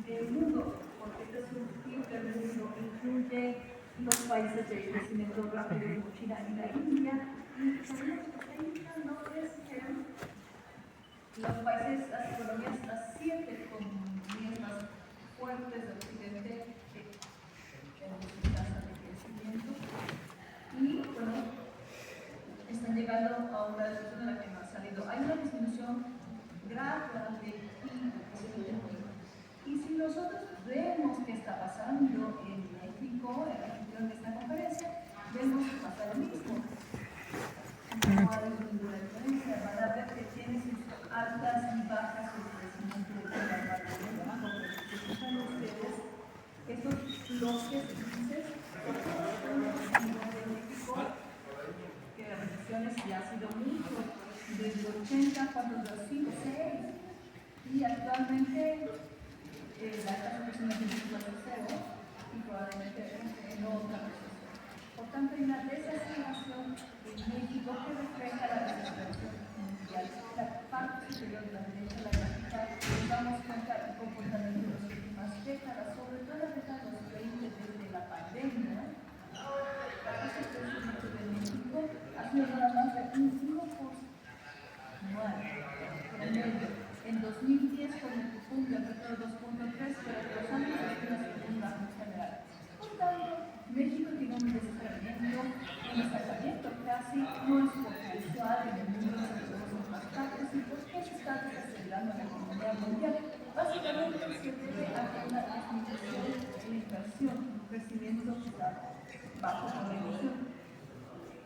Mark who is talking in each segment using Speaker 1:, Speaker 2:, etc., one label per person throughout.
Speaker 1: del mundo, porque este es un PIB del mundo, incluye los países de crecimiento rápido como China y la India, y sabemos que está indicando es que los países, las economías, las 7 economías más fuertes de Occidente en su tasa de crecimiento, y bueno, están llegando a una discusión de la que no ha salido. Hay una disminución gradual del PIB. Y si nosotros vemos qué está pasando en México, en la gestión de esta conferencia, vemos que pasa lo mismo. No hay ninguna diferencia, van a ver que tiene sus altas y bajas el crecimiento de la pandemia, porque si se fijan ustedes, estos bloques grises, son los de México, que las recesiones ya ha sido mucho, desde 80 cuando los 5, 6, y actualmente la tasa de crecimiento es cero y probablemente en otra recesión. Por tanto, hay una desaceleración en México que refleja la desaceleración mundial. La parte superior de la derecha, la gráfica, nos damos cuenta del comportamiento de las últimas décadas, sobre todo la década de los 20 desde la pandemia. La tasa de crecimiento de México ha sido nada más de un 1% promedio. En 2010 con el punto de 2.3, pero los años después un bajo general. Por tanto, México tiene un desaceleramiento, un estancamiento casi, no es potencial en el mundo de los otras partes. ¿Y por qué se está desacelerando la economía mundial? Básicamente se debe a que una disminución en la inversión, un crecimiento que está bajo por la inversión.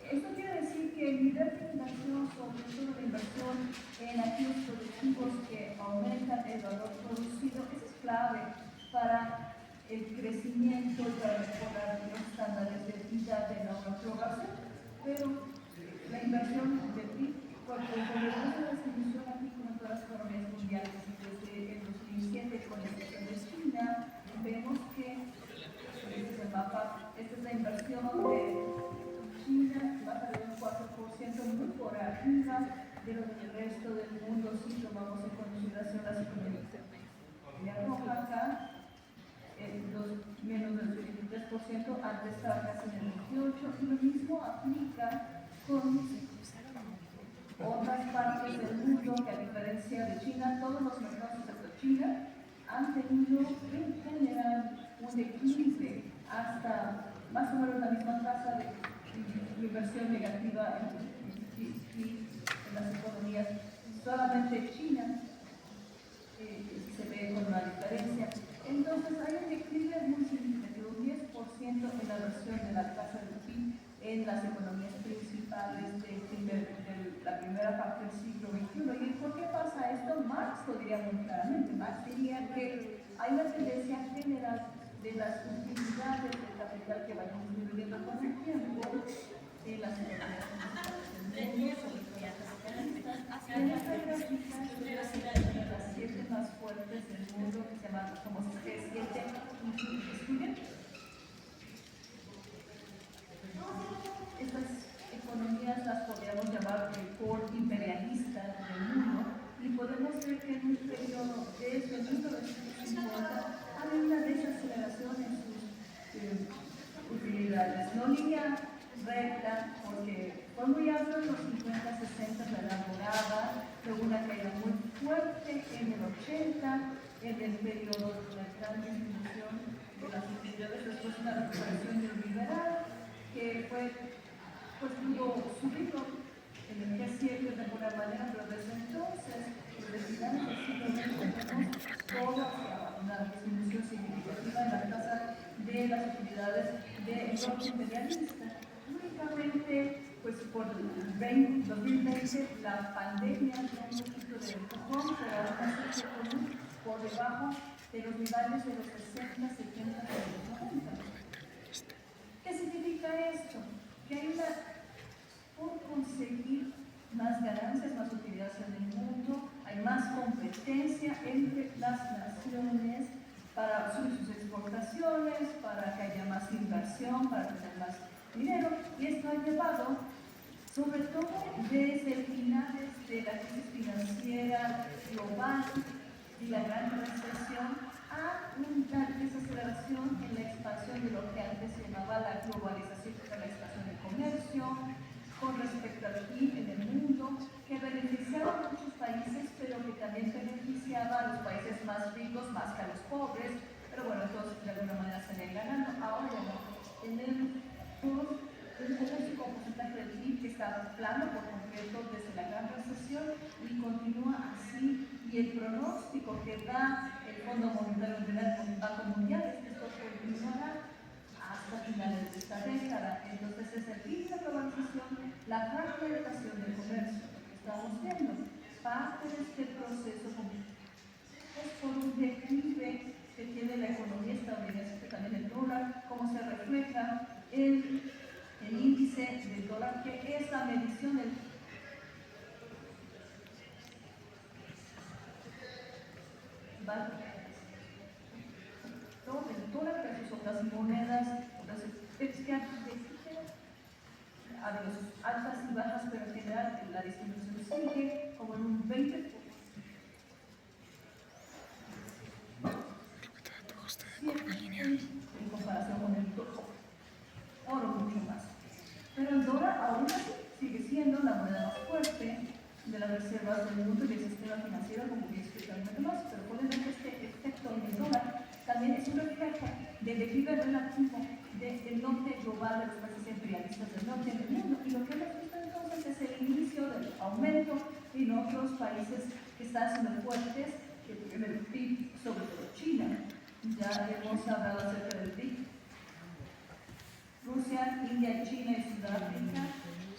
Speaker 1: Esto quiere decir que el nivel de inversión, sobre todo la inversión en activos productivos que aumentan el valor producido, eso es clave para el crecimiento y para mejorar los estándares de vida de nuestra población. Pero la inversión del PIB, porque con el uso de la distribución aquí como en todas las economías mundiales, desde el 2007 con la excepción de China, vemos que, este es el mapa, esta es la inversión de China baja de un 4%, muy por arriba de lo que el resto del mundo, si tomamos en consideración las economías. La roja acá, menos del 23%, antes estaba casi en el 28%, y lo mismo aplica con otras partes del mundo que, a diferencia de China, todos los mercados excepto China han tenido en general un declive hasta más o menos la misma tasa de inversión negativa en las economías. Solamente China se ve con una diferencia. Entonces hay un declive muy significativo, 10% en la versión de la tasa del PIB en las economías principales de la primera parte del siglo XXI. ¿Y por qué pasa esto? Marx lo diría muy claramente. Marx diría que hay una tendencia general de las utilidades del capital que vayan disminuyendo con el tiempo en las economías del mundo, sobre todo las capitalistas. Y en esta gráfica de las 7 más fuertes del mundo, que se llaman como G7, estudian. Estas economías las podríamos llamar el core imperialista del mundo, y podemos ver que en un periodo desde 1950 ha habido una desaceleración en sus utilidades. No línea recta, porque fue muy alto en los 50, 60, la edad dorada, luego una caída muy fuerte en el 80, en el periodo de la gran disminución de las utilidades, después una recuperación neoliberal, que fue, pues pudo subirlo en el G7 de alguna manera, pero desde entonces, desde finales del siglo XX, tenemos todo hacia una disminución significativa en la tasa de las utilidades del bloque imperialista. Únicamente, pues por 2020, la pandemia dio un poquito de empujón, pero aún así por debajo de los niveles de los 60, 70 y los 90. ¿Qué significa esto? Que hay por conseguir más ganancias, más utilidades en el mundo, hay más competencia entre las naciones para subir sus exportaciones, para que haya más inversión, para tener más dinero, y esto ha llevado, sobre todo desde finales de la crisis financiera global y la gran recesión, a a una desaceleración en la expansión de lo que antes se llamaba la globalización, la expansión del comercio, con respecto al PIB en el mundo, que beneficiaba a muchos países, pero que también beneficiaba a los países más ricos más que a los pobres. Pero bueno, entonces de alguna manera se ven ganando. Ahora no, tenemos un porcentaje del PIB que está plano por completo desde la gran recesión y continúa así. Y el pronóstico que da el Fondo Monetario Internacional con el Banco Mundial es que esto continuará hasta finales de esta década. Entonces es el fin de la globalización, la fragmentación del comercio, lo que estamos viendo. Parte de este proceso es por un declive que tiene la economía estadounidense, que también el dólar, como se refleja en el índice del dólar, que es la medición del dólar versus otras monedas, es que ha habido altas y bajas, pero en general la distribución sigue como en un 20%. En comparación con el oro mucho más. Pero el dólar aún así sigue siendo la moneda más fuerte de las reservas del mundo y del sistema financiero, como bien especialmente más. Pero pueden ver que este efecto en el dólar también es un reflejo del declive relativo del norte global de los países imperialistas del norte del mundo. Y lo que hemos visto entonces es el inicio del aumento en otros países que están siendo fuertes, en el PIB, sobre todo China. Ya hemos hablado acerca del PIB. Rusia, India, China y Sudáfrica.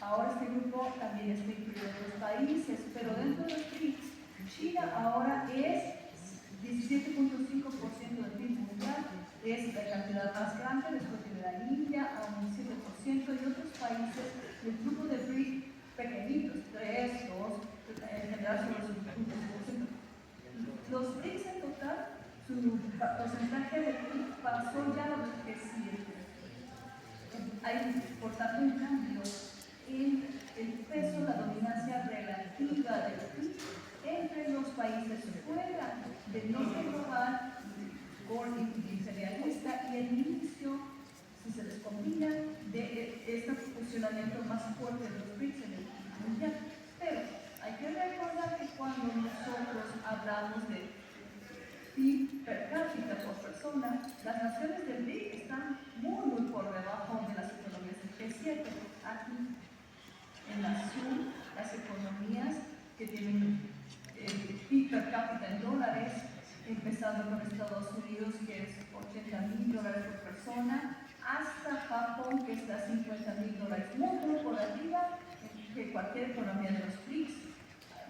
Speaker 1: Ahora este grupo también está incluido en otros países, pero dentro de los BRICS, China ahora es 17.5% del PIB mundial, es la cantidad más grande, después de la India a un 7% y otros países del grupo de BRICS pequeñitos, 3, 2, en general son los 5%. Los BRICS en total, su porcentaje de PIB pasó ya a los G7. Hay, por tanto, un cambio en el peso, la dominancia relativa del PIB entre los países fuera del norte global, imperialista, y el inicio, si se les combina, de este funcionamiento más fuerte de los BRICS en el PIB mundial. Pero hay que recordar que cuando nosotros hablamos de PIB per cápita por persona, las naciones del BRIC están muy por debajo de las economías del G7. Aquí, en la azul, las economías que tienen el PIB per cápita en dólares, empezando con Estados Unidos, que es $80,000 por persona, hasta Japón, que está a $50,000, muy por arriba que cualquier economía de los BRICS.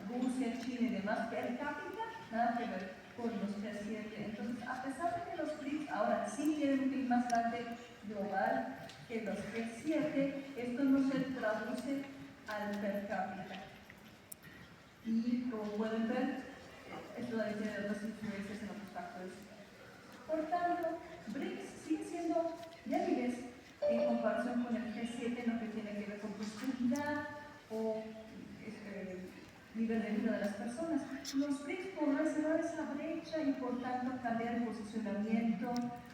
Speaker 1: Rusia, China y demás per cápita, nada que ver con los G7. Entonces, a pesar de que los BRICS ahora sí tienen un PIB más grande global que los G7, esto no se traduce al per cápita. Y como pueden ver, esto tiene otras influencias en otros factores. Por tanto, BRICS sigue siendo débiles en comparación con el G7 en lo que tiene que ver con prosperidad o nivel de vida de las personas. Los BRICS podrán cerrar esa brecha y por tanto cambiar el posicionamiento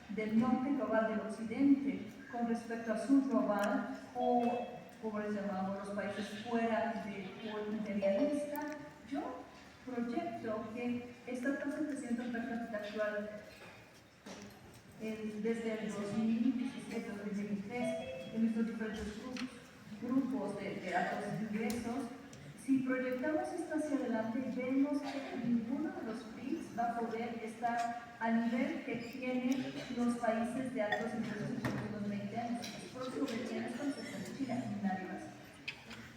Speaker 1: del norte global del occidente con respecto al sur global o, como les llamamos, los países fuera del polo imperialista. Yo proyecto que esta tasa de crecimiento per cápita actual desde el 2017-2023 en estos diferentes grupos de altos ingresos. Si proyectamos esto hacia adelante, vemos que ninguno de los BRICS va a poder estar al nivel que tienen los países de altos ingresos en los últimos 20 años. Los próximos 20 años con excepción de China, nadie más.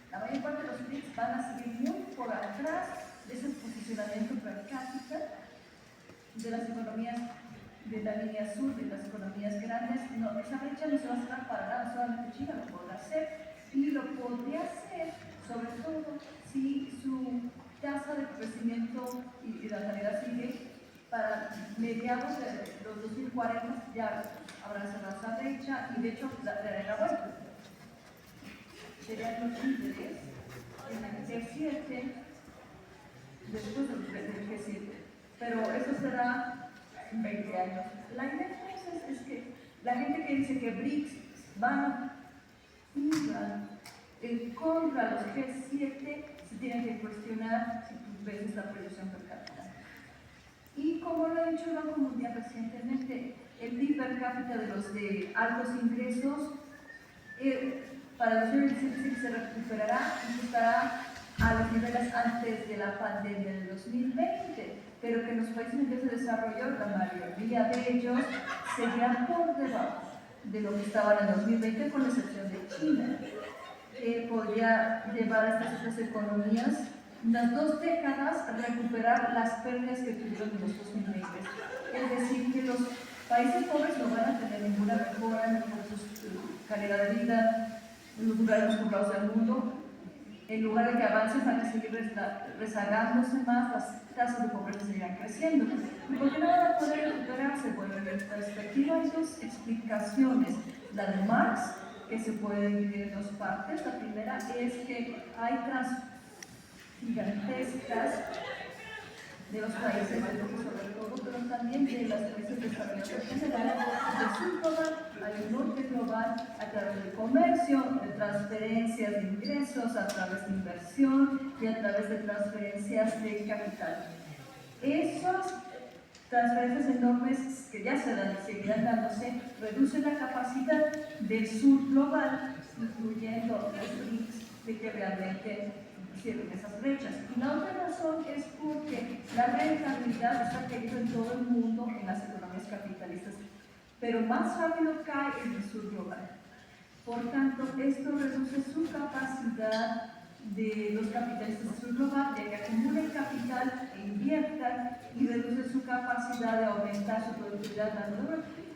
Speaker 1: La mayor parte de los BRICS van a seguir muy por atrás de ese posicionamiento per cápita de las economías de la línea sur, de las economías grandes. No, esa brecha no se va a cerrar para nada, solamente China lo podrá hacer y lo podría hacer sobre todo si su tasa de crecimiento y la calidad sigue para mediados de los 2040 ya habrá cerrado esa brecha y de hecho la hará vuelta. Serían los líderes en el G7 después del G7, pero eso será 20 años. La idea entonces es que la gente que dice que BRICS van a ir contra los G7 se tiene que cuestionar si tú ves esta proyección per cápita. Y como lo ha dicho el Banco Mundial recientemente, el PIB per cápita de los de altos ingresos para el 2017 se recuperará y estará a los niveles antes de la pandemia del 2020, pero que en los países en vías de desarrollo, la mayoría de ellos seguirán por debajo de lo que estaban en el 2020, con la excepción de China, que podría llevar a estas otras economías unas 2 décadas a recuperar las pérdidas que tuvieron en los 2020. Es decir, que los países pobres no van a tener ninguna mejora en su calidad de vida en los lugares más poblados del mundo. En lugar de que avancen, van a seguir rezagándose más, las tasas de pobreza seguirán creciendo. Y porque nada va a poder recuperarse, bueno, en perspectiva hay 2 explicaciones. La de Marx, que se puede dividir en 2 partes. La primera es que hay gigantescas de los países del sur sobre todo, pero también de los países desarrollados en general, del sur global al norte global, a través del comercio, de transferencias de ingresos, a través de inversión y a través de transferencias de capital. Esas transferencias enormes que ya se dan y seguirán dándose, reducen la capacidad del sur global, incluyendo los BRICS, de que realmente cierren esas brechas. Y la otra razón es porque la rentabilidad está cayendo en todo el mundo en las economías capitalistas, pero más rápido cae en el sur global. Por tanto, esto reduce su capacidad de los capitalistas del sur global de que acumulen capital e inviertan, y reduce su capacidad de aumentar su productividad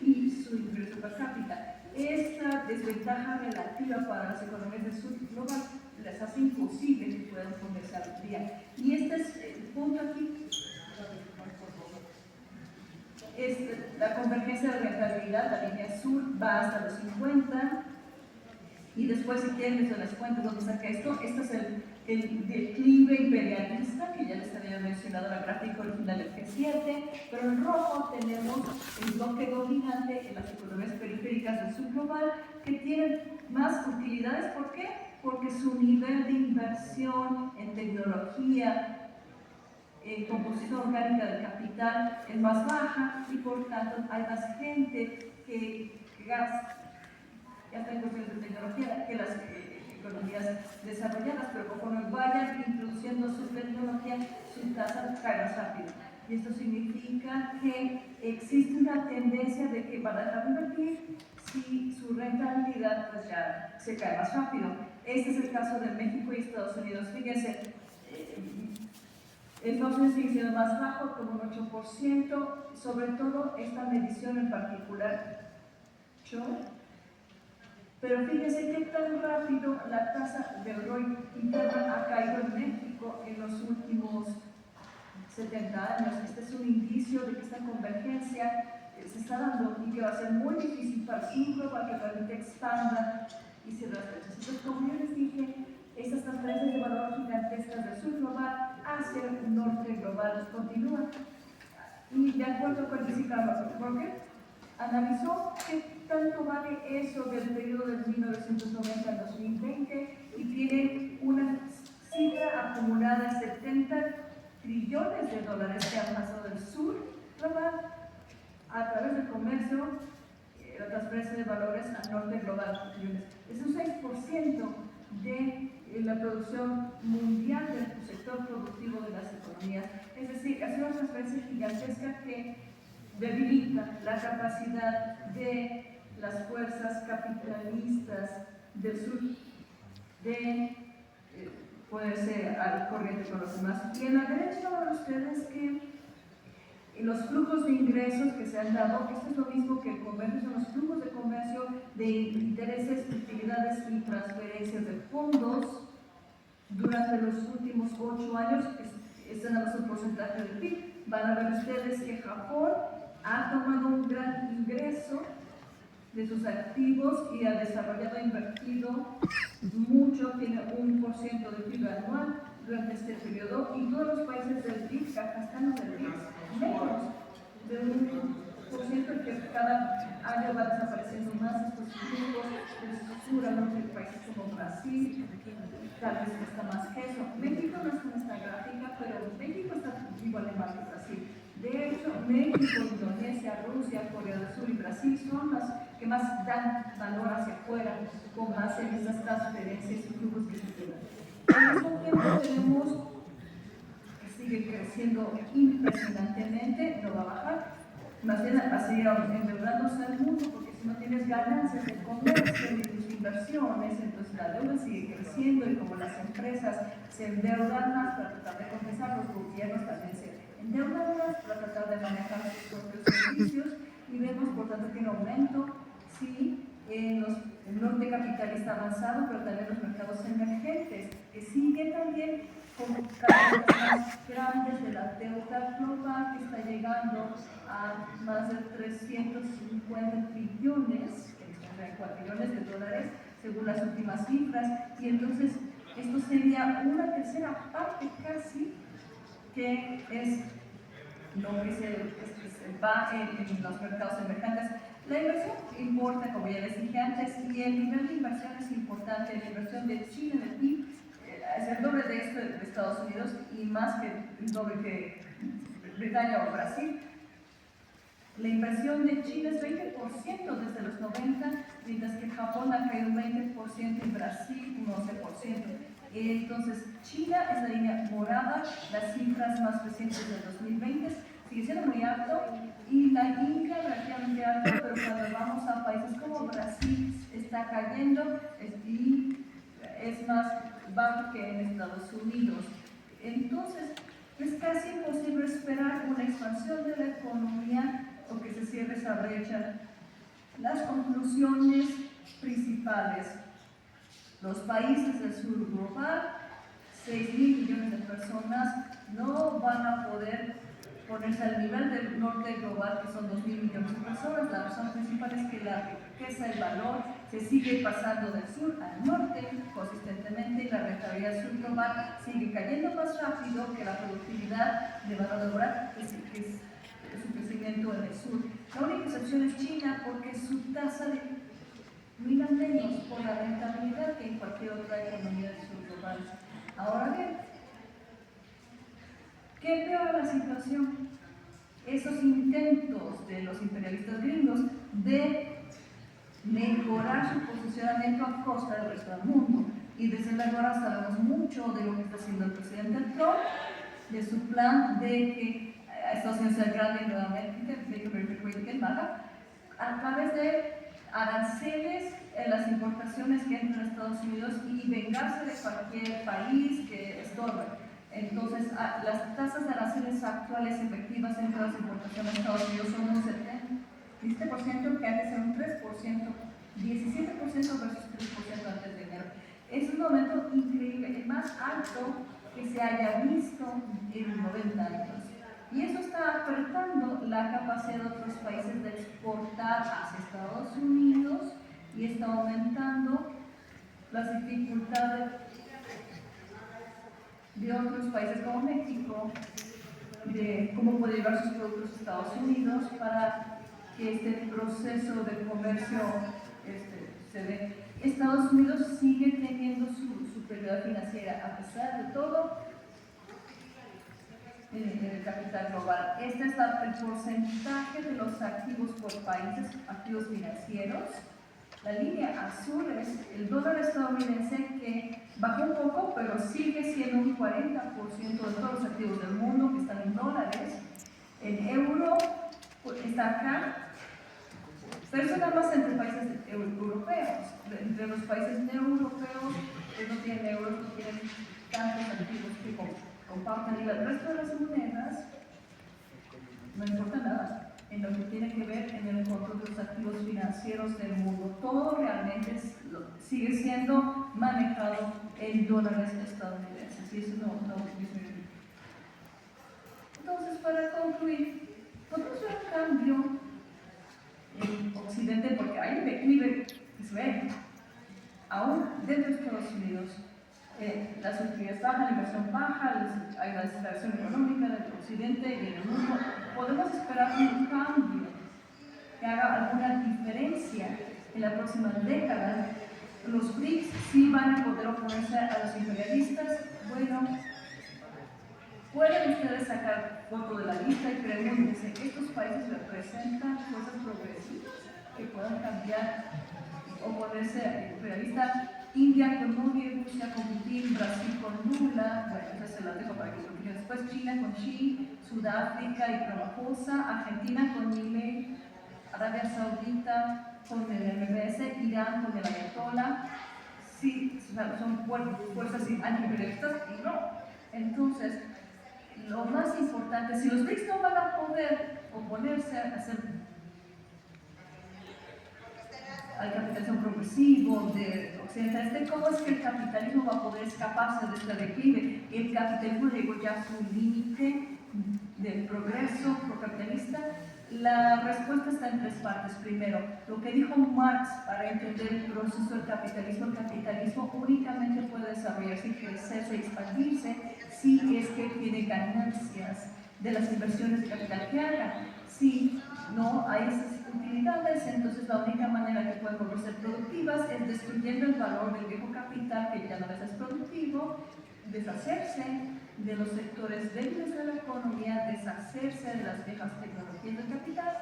Speaker 1: y su ingreso per cápita. Esta desventaja relativa para las economías del sur global les hace imposible que puedan ponerse al día. Y este es el punto aquí. La convergencia de rentabilidad, la línea azul, va hasta los 50. Y después, si quieren, les cuento dónde saca esto. Este es el declive imperialista, que ya les había mencionado en la gráfica original del G7, pero en rojo tenemos el bloque dominante en las economías periféricas del sur global, que tienen más utilidades. ¿Por qué? Porque su nivel de inversión en tecnología, en composición orgánica del capital es más baja, y por tanto hay más gente que gasta en cuestiones de tecnología que las economías desarrolladas, pero conforme vayan introduciendo su tecnología, su tasa cae más rápido. Y esto significa que existe una tendencia de que van a dejar de invertir si su rentabilidad pues ya se cae más rápido. Este es el caso de México y Estados Unidos. Fíjense, Estados Unidos sigue siendo más bajo, como un 8%, sobre todo esta medición en particular, pero fíjense qué tan rápido la tasa de ROI interna ha caído en México en los últimos 70 años. Este es un indicio de que esta convergencia se está dando y que va a ser muy difícil para el sur global que realmente expanda y cierre las brechas. Entonces, como yo les dije, estas transferencias de valor gigantescas del sur global hacia el norte global continúan. Y de acuerdo con Jessica Rocket, analizó qué tanto vale eso del periodo de 1990 al 2020 y tiene una cifra acumulada de 70 trillones de dólares que han pasado del sur global a través del comercio, la transferencia de valores al norte global. Es un 6% de la producción mundial del sector productivo de las economías. Es decir, hace una transferencia gigantesca que debilita la capacidad de las fuerzas capitalistas del sur de poderse al corriente con los demás. Y en la derecha van ustedes que los flujos de ingresos que se han dado, esto es lo mismo que el comercio, son los flujos de comercio de intereses, utilidades y transferencias de fondos durante los últimos 8 años. Este es el porcentaje del PIB. Van a ver ustedes que Japón ha tomado un gran ingreso de sus activos y ha desarrollado e invertido mucho, tiene 1% de PIB anual durante este periodo, y todos los países del BRICS, hasta los del BRICS, menos de 1% año van desapareciendo más estos grupos del sur al norte de países como Brasil, tal vez está más que eso. México no está en esta gráfica, pero México está igual de mal que Brasil. De hecho, México, Indonesia, Rusia, Corea del Sur y Brasil son las que más dan valor hacia afuera con base en esas transferencias y flujos que se tienen. Al mismo tiempo tenemos que sigue creciendo impresionantemente, no va a bajar, más bien va a seguir endeudándose al mundo, porque si no tienes ganancias de comercio y tus inversiones, entonces la deuda sigue creciendo y como las empresas se endeudan más para tratar de compensar, los gobiernos también se endeudan más para tratar de manejar sus propios servicios y vemos por tanto que un aumento, sí, en el norte capitalista avanzado, pero también los mercados emergentes, que sigue también con cada vez más grandes de la deuda global que está llegando a más de 350 trillones, $4 billones, según las últimas cifras, y entonces esto sería una tercera parte casi que es lo que se va en los mercados emergentes. La inversión importa, como ya les dije antes, y el nivel de inversión es importante. La inversión de China en el PIB es el doble de esto de Estados Unidos y más que el doble que Bretaña o Brasil. La inversión de China es 20% desde los 90, mientras que Japón ha caído un 20% y Brasil un 11%. Entonces, China es la línea morada, las cifras más recientes del 2020 sigue siendo muy alto y la India relativamente alto, pero cuando vamos a países como Brasil está cayendo y es más bajo que en Estados Unidos. Entonces, es casi imposible esperar una expansión de la economía o que se cierre esa brecha. Las conclusiones principales: los países del sur global, 6.000 millones de personas, no van a poder ponerse al nivel del norte global, que son 2.000 millones de personas. La razón principal es que la riqueza, el valor, se sigue pasando del sur al norte consistentemente y la rentabilidad sur global sigue cayendo más rápido que la productividad de valor laboral, que es su crecimiento en el sur. La única excepción es China, porque su tasa de mira menos por la rentabilidad que en cualquier otra economía del sur global. Ahora bien, ¿qué empeora la situación? Esos intentos de los imperialistas gringos de mejorar su posicionamiento a costa del resto del mundo. Y desde luego ahora sabemos mucho de lo que está haciendo el presidente Trump, de su plan de que Estados Unidos sea grande nuevamente, a través de aranceles en las importaciones que entran a Estados Unidos y vengarse de cualquier país que estorbe. Entonces, las tasas de aranceles actuales efectivas entre las importaciones a Estados Unidos son un 17%, que antes era un 3%, 17% versus 3% antes de enero. Es un aumento increíble, el más alto que se haya visto en 90 años. Y eso está apretando la capacidad de otros países de exportar hacia Estados Unidos y está aumentando las dificultades de otros países como México, de cómo puede llevar sus productos a Estados Unidos para que este proceso de comercio se dé. Estados Unidos sigue teniendo su superioridad financiera a pesar de todo en el capital global. Este es el porcentaje de los activos por países, activos financieros. La línea azul es el dólar estadounidense, que bajó un poco, pero sigue siendo un 40% de todos los activos del mundo que están en dólares. El euro está acá, pero eso nada más entre países europeos. Entre los países no europeos que no tienen euros, no tienen tantos activos que comparten, y el resto de las monedas no importa nada en lo que tiene que ver en el control de los activos financieros del mundo. Todo realmente sigue siendo manejado en dólares estadounidenses, y eso no disminuye. Entonces, para concluir, podemos ver un cambio en Occidente, porque hay un declive que se ve aún dentro de Estados Unidos. Las utilidades bajan, la inversión baja, hay una desaceleración económica del Occidente y en el mundo. Podemos esperar un cambio, que haga alguna diferencia en la próxima década. Los BRICS sí van a poder oponerse a los imperialistas. Bueno, pueden ustedes sacar foto de la lista y pregúntense, ¿estos países representan fuerzas progresivas que puedan cambiar, oponerse al imperialista? India con Modi, Rusia con Putin, Brasil con Lula, bueno, entonces se las dejo para que continúe después, China con Xi, Sudáfrica y Ramaphosa, Argentina con Milei, Arabia Saudita con el MBS, Irán con el Ayatollah. Sí, son fuerzas antiimperialistas y no. Entonces, lo más importante, si los BRICS no van a poder oponerse a hacer al capitalismo progresivo de occidental, ¿cómo es que el capitalismo va a poder escaparse de este declive? El capitalismo llegó ya a su límite del progreso procapitalista. La respuesta está en tres partes. Primero, lo que dijo Marx para entender el proceso del capitalismo. El capitalismo únicamente puede desarrollarse y crecerse y expandirse si es que tiene ganancias de las inversiones de capital que haga. Si no hay esas utilidades, entonces la única manera que pueden volverse productivas es destruyendo el valor del viejo capital que ya no es productivo, deshacerse de los sectores débiles de la economía, deshacerse de las viejas tecnologías del capital,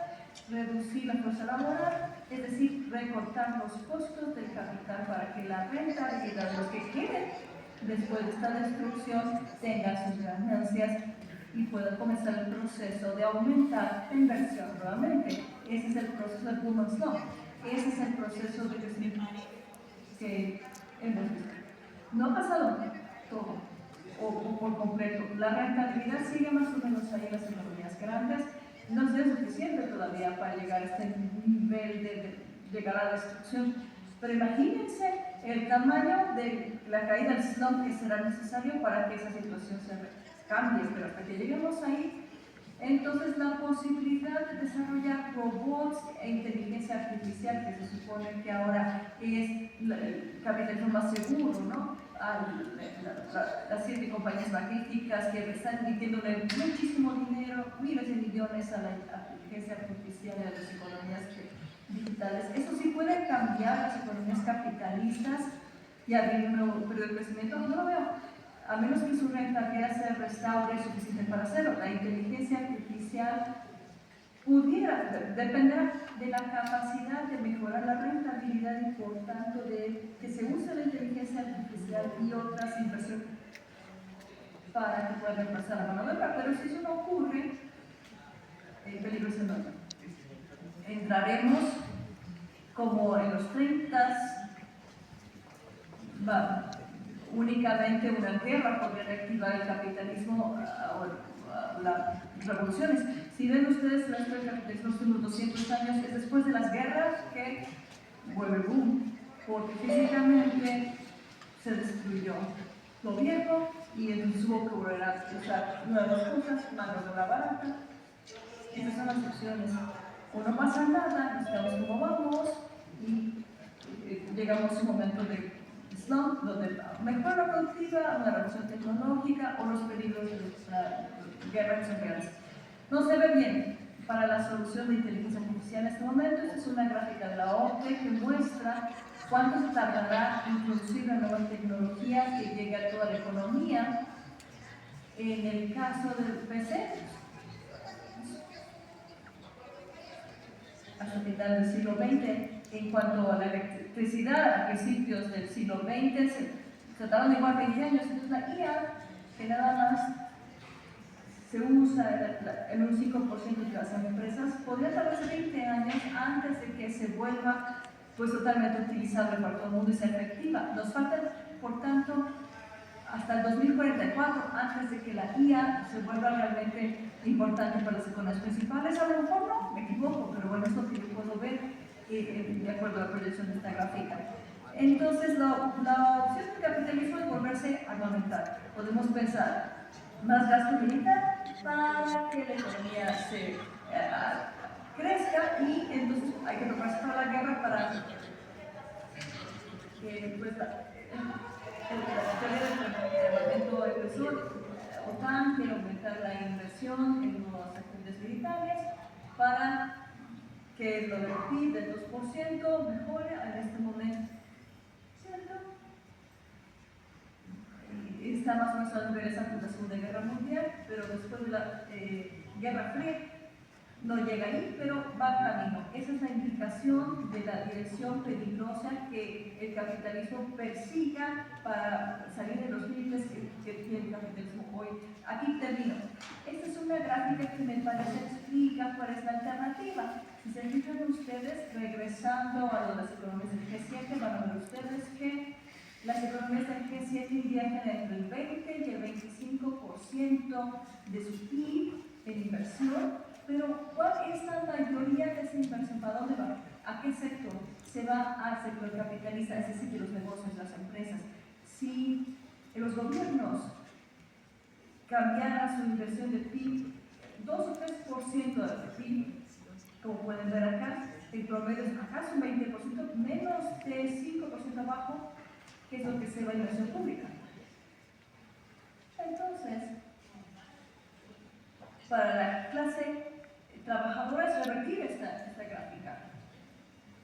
Speaker 1: reducir la fuerza laboral, es decir, recortar los costos del capital para que la rentabilidad de los que queden después de esta destrucción tenga sus ganancias y pueda comenzar el proceso de aumentar la inversión nuevamente. Ese es el proceso del boom and slow. Ese es el proceso de crecimiento que hemos visto. No ha pasado todo o por completo. La rentabilidad sigue más o menos ahí en las economías grandes. No es suficiente todavía para llegar a este nivel de llegar a la destrucción. Pero imagínense el tamaño de la caída del slump que será necesario para que esa situación se cambie. Pero hasta que lleguemos ahí, entonces la posibilidad de desarrollar robots e inteligencia artificial, que se supone que ahora es el capitalismo más seguro, ¿no? Las 7 compañías magníficas que están metiéndole muchísimo dinero, miles de millones a la inteligencia artificial y a las economías digitales. Eso sí puede cambiar las economías capitalistas y abrir un nuevo periodo de crecimiento. No lo veo, a menos que su rentabilidad se restaure suficiente para hacerlo. La inteligencia artificial pudiera depender de la capacidad de mejorar la rentabilidad y por tanto de que se use la inteligencia artificial y otras inversiones para que pueda reemplazar la mano de obra. Pero si eso no ocurre, el peligro es enorme. Entraremos como en los 30s, únicamente una guerra podría reactivar el capitalismo o las revoluciones. Si ven ustedes la historia del capitalismo en los últimos 200 años, es después de las guerras que vuelve el boom, porque físicamente se destruyó lo viejo y entonces hubo que volver a usar nuevas cosas, mano de obra barata. Esas son las opciones. O no pasa nada, nos quedamos como vamos y llegamos a un momento de slump, donde mejora la productiva, una revolución tecnológica o los peligros de la guerra que son reales. No se ve bien para la solución de inteligencia artificial en este momento. Esta es una gráfica de la OCDE que muestra cuánto se tardará en introducir la nueva tecnología que llegue a toda la economía. En el caso del PC, hasta final del siglo XX, en cuanto a la electricidad, a principios del siglo XX, se tardaron igual 20 años. Entonces la IA, que nada más se usa en un 5% de las empresas, podría tardarse 20 años antes de que se vuelva pues totalmente utilizable para todo el mundo y sea efectiva. Nos falta, por tanto, hasta el 2044, antes de que la IA se vuelva realmente importante para las economías principales. A lo mejor no, me equivoco, pero bueno, es lo que yo puedo ver de acuerdo a la proyección de esta gráfica. Entonces, la opción del capitalismo es volverse armamental. Podemos pensar más gasto militar para que la economía se crezca y entonces hay que prepararse para la guerra para que pues, la teoría del armamento agresor, OTAN quiere aumentar la inversión en los actores militares para que lo del PIB del 2% mejore en este momento, ¿cierto? Y está más o menos a los niveles antes de la Segunda Guerra Mundial, pero después de la Guerra Fría no llega ahí, pero va camino. Esa es la indicación de la dirección peligrosa que el capitalismo persiga para salir de los límites que tiene el capitalismo hoy. Aquí termino. Esta es una gráfica que me parece explica cuál es la alternativa. Si se fijan ustedes, regresando a las economías del G7, van a ver ustedes que las economías del G7 invierten entre el 20 y el 25% de su PIB en inversión. Pero, ¿cuál es la mayoría de esa inversión? ¿Para dónde va? ¿A qué sector? Se va al sector capitalista, es decir, de los negocios, las empresas. Si los gobiernos cambiaran su inversión de PIB 2 o 3% del PIB, como pueden ver acá, el promedio es acaso un 20%, menos de 5% abajo, que es lo que se va a inversión pública. Entonces, para la clase trabajadora es revertir esta gráfica,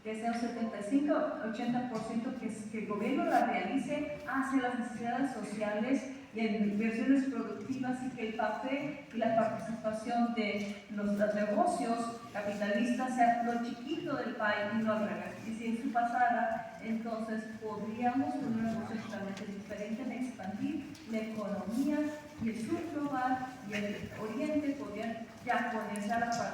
Speaker 1: que sea un 75-80% que el gobierno la realice hacia las necesidades sociales y en inversiones productivas, y que el papel y la participación de los negocios capitalistas sea lo chiquito del país y no al revés. Y si eso pasara, entonces podríamos tener una cosa totalmente diferente en expandir la economía, y el sur global y el oriente podrían ya ponerse a la par